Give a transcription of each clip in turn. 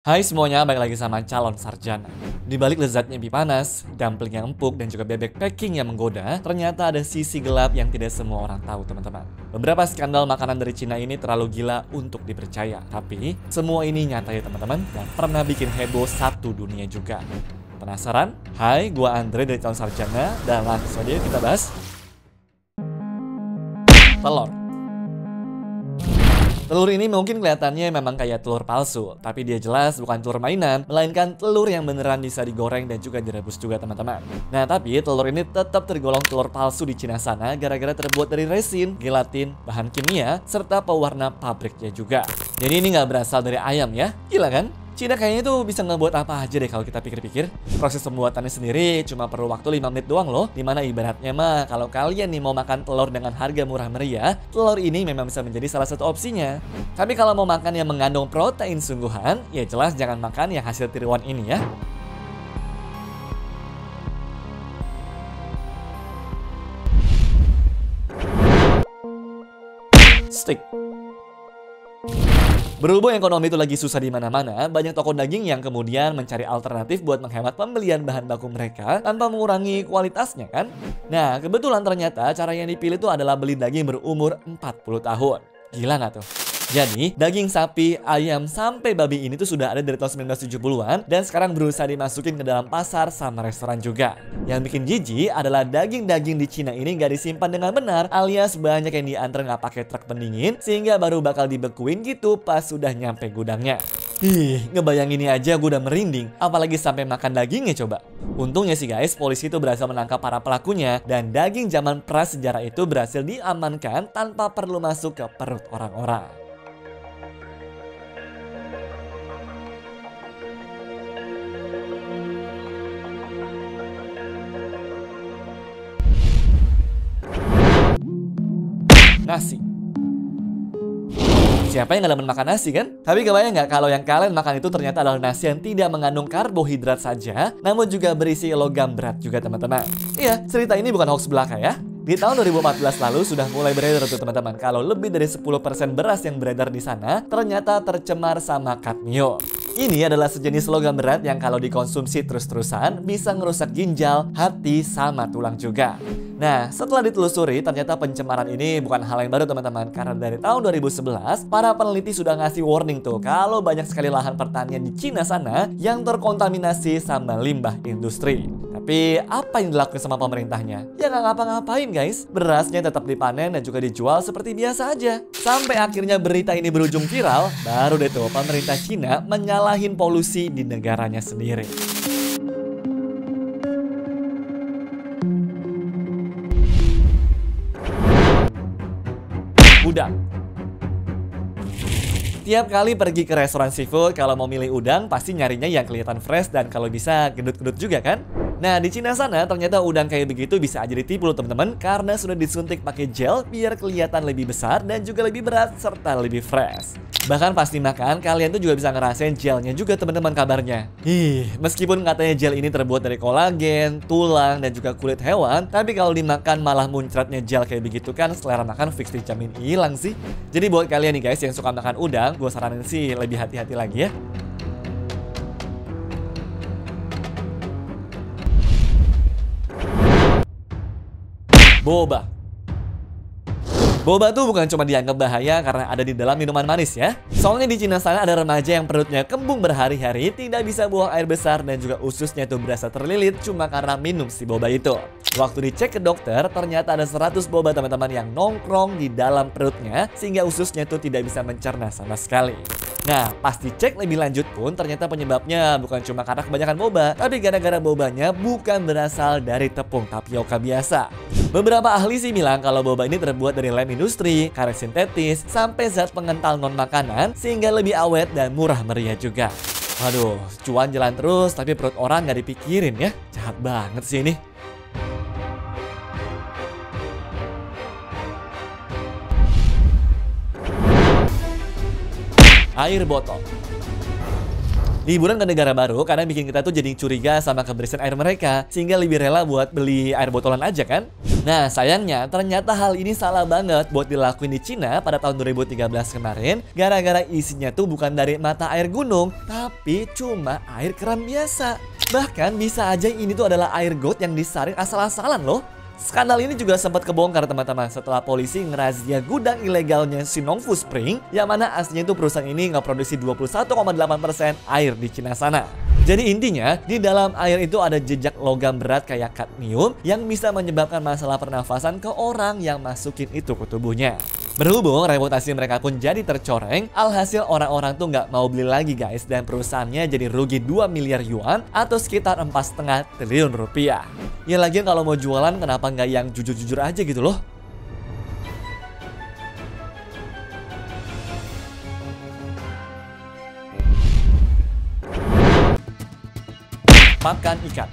Hai semuanya, balik lagi sama calon sarjana. Di balik lezatnya mie panas, dumpling yang empuk, dan juga bebek packing yang menggoda, ternyata ada sisi gelap yang tidak semua orang tahu, teman-teman. Beberapa skandal makanan dari Cina ini terlalu gila untuk dipercaya. Tapi, semua ini nyata ya teman-teman, dan pernah bikin heboh satu dunia juga. Penasaran? Hai, gua Andre dari calon sarjana, dan langsung aja kita bahas telur. Telur ini mungkin kelihatannya memang kayak telur palsu, tapi dia jelas bukan telur mainan, melainkan telur yang beneran bisa digoreng dan juga direbus juga teman-teman. Nah, tapi telur ini tetap tergolong telur palsu di Cina sana gara-gara terbuat dari resin, gelatin, bahan kimia, serta pewarna pabriknya juga. Jadi ini nggak berasal dari ayam ya, gila kan? Cina kayaknya tuh bisa ngebuat apa aja deh kalau kita pikir-pikir. Proses pembuatannya sendiri cuma perlu waktu 5 menit doang loh. Dimana ibaratnya mah kalau kalian nih mau makan telur dengan harga murah meriah, telur ini memang bisa menjadi salah satu opsinya. Tapi kalau mau makan yang mengandung protein sungguhan, ya jelas jangan makan yang hasil tiruan ini ya. Steak. Berhubung ekonomi itu lagi susah di mana-mana, banyak toko daging yang kemudian mencari alternatif buat menghemat pembelian bahan baku mereka tanpa mengurangi kualitasnya kan? Nah, kebetulan ternyata cara yang dipilih itu adalah beli daging berumur 40 tahun. Gila nggak tuh? Jadi, daging sapi, ayam, sampai babi ini tuh sudah ada dari tahun 1970-an dan sekarang berusaha dimasukin ke dalam pasar sama restoran juga. Yang bikin jijik adalah daging-daging di Cina ini nggak disimpan dengan benar, alias banyak yang diantar nggak pakai truk pendingin sehingga baru bakal dibekuin gitu pas sudah nyampe gudangnya. Ngebayangin ini aja gue udah merinding, apalagi sampai makan dagingnya coba. Untungnya sih guys, polisi itu berhasil menangkap para pelakunya dan daging zaman prasejarah itu berhasil diamankan tanpa perlu masuk ke perut orang-orang. Nasi. Siapa yang gak demen makan nasi kan? Tapi kebayang nggak kalau yang kalian makan itu ternyata adalah nasi yang tidak mengandung karbohidrat saja, namun juga berisi logam berat juga teman-teman. Iya, cerita ini bukan hoax belaka ya. Di tahun 2014 lalu sudah mulai beredar tuh teman-teman kalau lebih dari 10% beras yang beredar di sana ternyata tercemar sama kadmium. Ini adalah sejenis logam berat yang kalau dikonsumsi terus-terusan bisa ngerusak ginjal, hati, sama tulang juga. Nah, setelah ditelusuri, ternyata pencemaran ini bukan hal yang baru teman-teman. Karena dari tahun 2011, para peneliti sudah ngasih warning tuh kalau banyak sekali lahan pertanian di Cina sana yang terkontaminasi sama limbah industri. Tapi apa yang dilakukan sama pemerintahnya? Ya nggak ngapa-ngapain guys. Berasnya tetap dipanen dan juga dijual seperti biasa aja. Sampai akhirnya berita ini berujung viral, baru deh tuh pemerintah Cina menyalahin polusi di negaranya sendiri. Udang. Tiap kali pergi ke restoran seafood, kalau mau milih udang pasti nyarinya yang kelihatan fresh dan kalau bisa gendut-gendut juga kan? Nah, di Cina sana ternyata udang kayak begitu bisa aja ditipu loh teman-teman karena sudah disuntik pakai gel biar kelihatan lebih besar dan juga lebih berat serta lebih fresh. Bahkan pas dimakan, kalian tuh juga bisa ngerasain gelnya juga teman-teman kabarnya. Meskipun katanya gel ini terbuat dari kolagen, tulang, dan juga kulit hewan, tapi kalau dimakan malah muncratnya gel kayak begitu kan selera makan fix dijamin hilang sih. Jadi buat kalian nih guys yang suka makan udang, gue saranin sih lebih hati-hati lagi ya. Boba. Boba tuh bukan cuma dianggap bahaya karena ada di dalam minuman manis ya. Soalnya di Cina sana ada remaja yang perutnya kembung berhari-hari, tidak bisa buang air besar dan juga ususnya tuh berasa terlilit cuma karena minum si boba itu. Waktu dicek ke dokter, ternyata ada 100 boba teman-teman yang nongkrong di dalam perutnya sehingga ususnya tuh tidak bisa mencerna sama sekali. Nah, pas dicek lebih lanjut pun ternyata penyebabnya bukan cuma karena kebanyakan boba, tapi gara-gara bobanya bukan berasal dari tepung tapioka biasa. Beberapa ahli sih bilang kalau boba ini terbuat dari lem industri, karet sintetis, sampai zat pengental non-makanan sehingga lebih awet dan murah meriah juga. Waduh, cuan jalan terus tapi perut orang nggak dipikirin ya. Jahat banget sih ini. Air botol. Liburan ke negara baru karena bikin kita tuh jadi curiga sama kebersihan air mereka, sehingga lebih rela buat beli air botolan aja kan? Nah, sayangnya ternyata hal ini salah banget buat dilakuin di Cina pada tahun 2013 kemarin, gara-gara isinya tuh bukan dari mata air gunung, tapi cuma air keran biasa. Bahkan bisa aja ini tuh adalah air got yang disaring asal-asalan loh. Skandal ini juga sempat kebongkar teman-teman setelah polisi ngerazia gudang ilegalnya Sinongfu Spring, yang mana aslinya itu perusahaan ini ngeproduksi 21,8% air di Cina sana. Jadi intinya, di dalam air itu ada jejak logam berat kayak kadmium yang bisa menyebabkan masalah pernafasan ke orang yang masukin itu ke tubuhnya. Berhubung reputasi mereka pun jadi tercoreng, alhasil orang-orang tuh nggak mau beli lagi guys, dan perusahaannya jadi rugi 2 miliar yuan atau sekitar 4,5 triliun rupiah. Ya lagian kalau mau jualan kenapa nggak yang jujur-jujur aja gitu loh. Pakan ikan.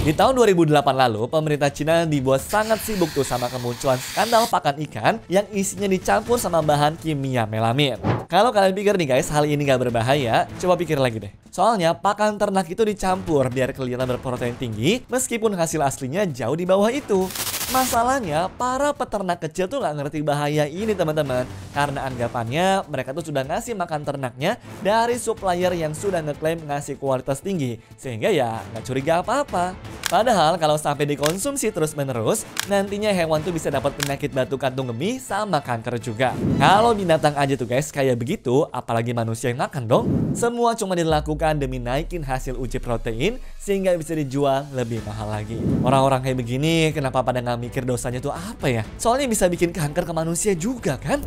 Di tahun 2008 lalu, pemerintah Cina dibuat sangat sibuk tuh sama kemunculan skandal pakan ikan yang isinya dicampur sama bahan kimia melamin. Kalau kalian pikir nih guys, hal ini gak berbahaya, coba pikir lagi deh. Soalnya pakan ternak itu dicampur biar kelihatan berprotein tinggi, meskipun hasil aslinya jauh di bawah itu. Masalahnya, para peternak kecil tuh gak ngerti bahaya ini teman-teman. Karena anggapannya mereka tuh sudah ngasih makan ternaknya dari supplier yang sudah ngeklaim ngasih kualitas tinggi. Sehingga ya gak curiga apa-apa. Padahal kalau sampai dikonsumsi terus-menerus, nantinya hewan tuh bisa dapat penyakit batu kantung kemih sama kanker juga. Kalau binatang aja tuh guys kayak begitu, apalagi manusia yang makan dong. Semua cuma dilakukan demi naikin hasil uji protein sehingga bisa dijual lebih mahal lagi. Orang-orang kayak begini kenapa pada nggak mikir dosanya tuh apa ya? Soalnya bisa bikin kanker ke manusia juga kan?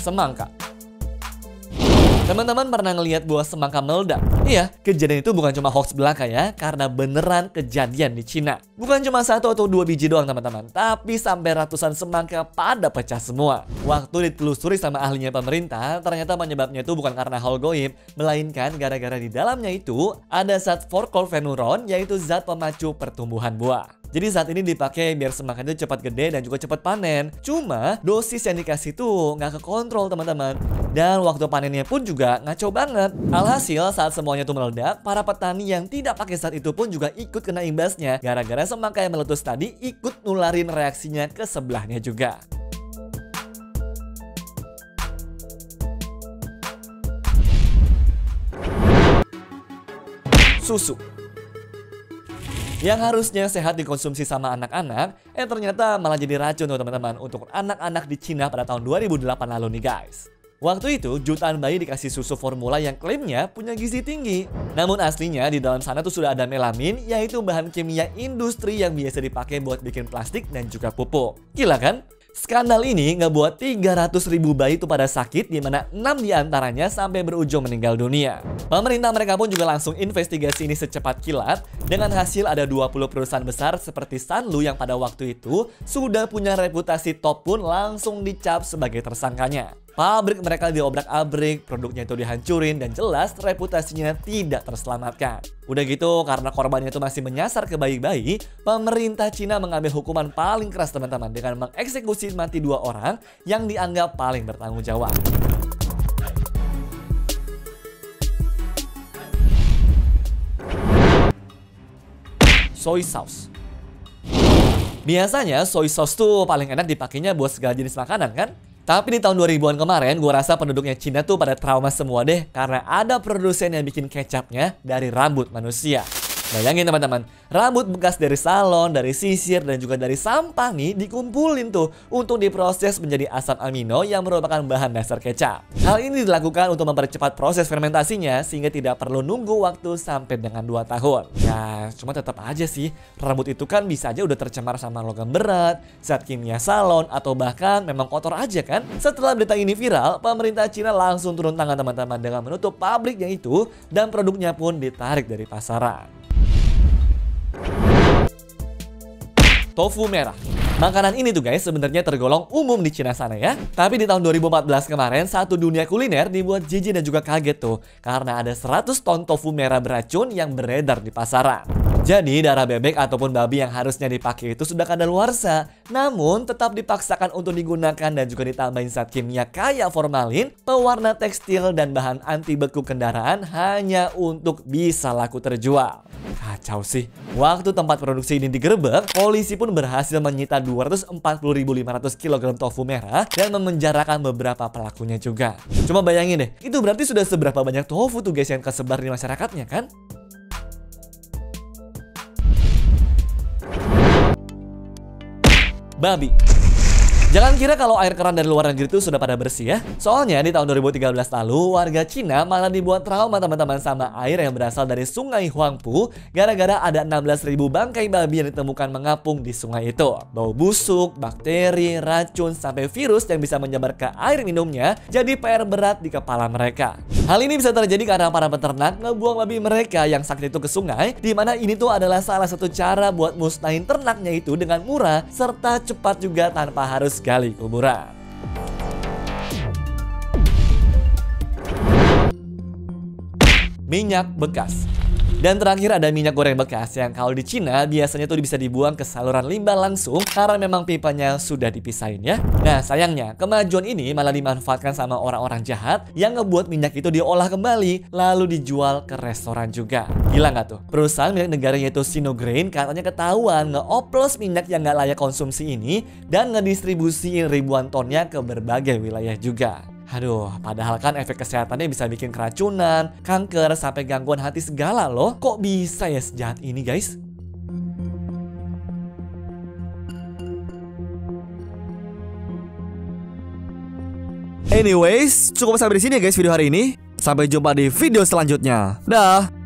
Semangka. Teman-teman pernah ngelihat buah semangka meledak? Iya, kejadian itu bukan cuma hoax belaka ya, karena beneran kejadian di Cina. Bukan cuma 1 atau 2 biji doang teman-teman, tapi sampai ratusan semangka pada pecah semua. Waktu ditelusuri sama ahlinya pemerintah, ternyata penyebabnya itu bukan karena hal goib, melainkan gara-gara di dalamnya itu ada zat forkolfenuron, yaitu zat pemacu pertumbuhan buah. Jadi saat ini dipakai biar semangka itu cepat gede dan juga cepat panen. Cuma dosis yang dikasih tuh nggak kekontrol teman-teman. Dan waktu panennya pun juga ngaco banget. Alhasil saat semuanya tuh meledak, para petani yang tidak pakai zat itu pun juga ikut kena imbasnya. Gara-gara semangka yang meletus tadi ikut nularin reaksinya ke sebelahnya juga. Susu. Yang harusnya sehat dikonsumsi sama anak-anak, ternyata malah jadi racun tuh teman-teman untuk anak-anak di Cina pada tahun 2008 lalu nih guys. Waktu itu jutaan bayi dikasih susu formula yang klaimnya punya gizi tinggi. Namun aslinya di dalam sana tuh sudah ada melamin, yaitu bahan kimia industri yang biasa dipakai buat bikin plastik dan juga pupuk. Gila kan? Skandal ini ngebuat 300.000 bayi itu pada sakit, di mana 6 diantaranya sampai berujung meninggal dunia. Pemerintah mereka pun juga langsung investigasi ini secepat kilat. Dengan hasil ada 20 perusahaan besar seperti Sanlu yang pada waktu itu sudah punya reputasi top pun langsung dicap sebagai tersangkanya. Pabrik mereka diobrak-abrik, produknya itu dihancurin, dan jelas reputasinya tidak terselamatkan. Udah gitu, karena korbannya itu masih menyasar ke bayi-bayi, pemerintah Cina mengambil hukuman paling keras teman-teman dengan mengeksekusi mati 2 orang yang dianggap paling bertanggung jawab. Soy sauce. Biasanya soy sauce tuh paling enak dipakainya buat segala jenis makanan kan? Tapi di tahun 2000-an kemarin, gue rasa penduduknya Cina tuh pada trauma semua deh, karena ada produsen yang bikin kecapnya dari rambut manusia. Bayangin teman-teman, rambut bekas dari salon, dari sisir, dan juga dari sampah nih dikumpulin tuh untuk diproses menjadi asam amino yang merupakan bahan dasar kecap. Hal ini dilakukan untuk mempercepat proses fermentasinya sehingga tidak perlu nunggu waktu sampai dengan 2 tahun. Ya, cuma tetap aja sih, rambut itu kan bisa aja udah tercemar sama logam berat, zat kimia salon, atau bahkan memang kotor aja kan? Setelah berita ini viral, pemerintah Cina langsung turun tangan teman-teman dengan menutup pabriknya itu dan produknya pun ditarik dari pasaran. Tofu merah. Makanan ini tuh guys sebenarnya tergolong umum di Cina sana ya. Tapi di tahun 2014 kemarin, satu dunia kuliner dibuat jijik dan juga kaget tuh, karena ada 100 ton tofu merah beracun yang beredar di pasaran. Jadi darah bebek ataupun babi yang harusnya dipakai itu sudah kadaluarsa, namun tetap dipaksakan untuk digunakan dan juga ditambahin zat kimia kayak formalin, pewarna tekstil, dan bahan anti beku kendaraan hanya untuk bisa laku terjual. Kacau sih. Waktu tempat produksi ini digerebek, polisi pun berhasil menyita 240.500 kg tofu merah dan memenjarakan beberapa pelakunya juga. Cuma bayangin deh, itu berarti sudah seberapa banyak tofu tuh guys yang kesebar di masyarakatnya kan? Babi. Jangan kira kalau air keran dari luar negeri itu sudah pada bersih ya. Soalnya di tahun 2013 lalu, warga Cina malah dibuat trauma teman-teman sama air yang berasal dari sungai Huangpu gara-gara ada 16.000 bangkai babi yang ditemukan mengapung di sungai itu. Bau busuk, bakteri, racun, sampai virus yang bisa menyebar ke air minumnya jadi PR berat di kepala mereka. Hal ini bisa terjadi karena para peternak ngebuang babi mereka yang sakit itu ke sungai, di mana ini tuh adalah salah satu cara buat musnahin ternaknya itu dengan murah serta cepat juga tanpa harus gali kuburan. Minyak bekas. Dan terakhir ada minyak goreng bekas yang kalau di Cina biasanya tuh bisa dibuang ke saluran limbah langsung karena memang pipanya sudah dipisahin ya. Nah sayangnya kemajuan ini malah dimanfaatkan sama orang-orang jahat yang ngebuat minyak itu diolah kembali lalu dijual ke restoran juga. Gila nggak tuh? Perusahaan milik negara yaitu Sinograin katanya ketahuan ngeoplos minyak yang nggak layak konsumsi ini dan ngedistribusiin ribuan tonnya ke berbagai wilayah juga. Aduh, padahal kan efek kesehatannya bisa bikin keracunan, kanker, sampai gangguan hati segala loh. Kok bisa ya sejahat ini guys? Anyways, cukup sampai di sini ya guys video hari ini. Sampai jumpa di video selanjutnya. Dah.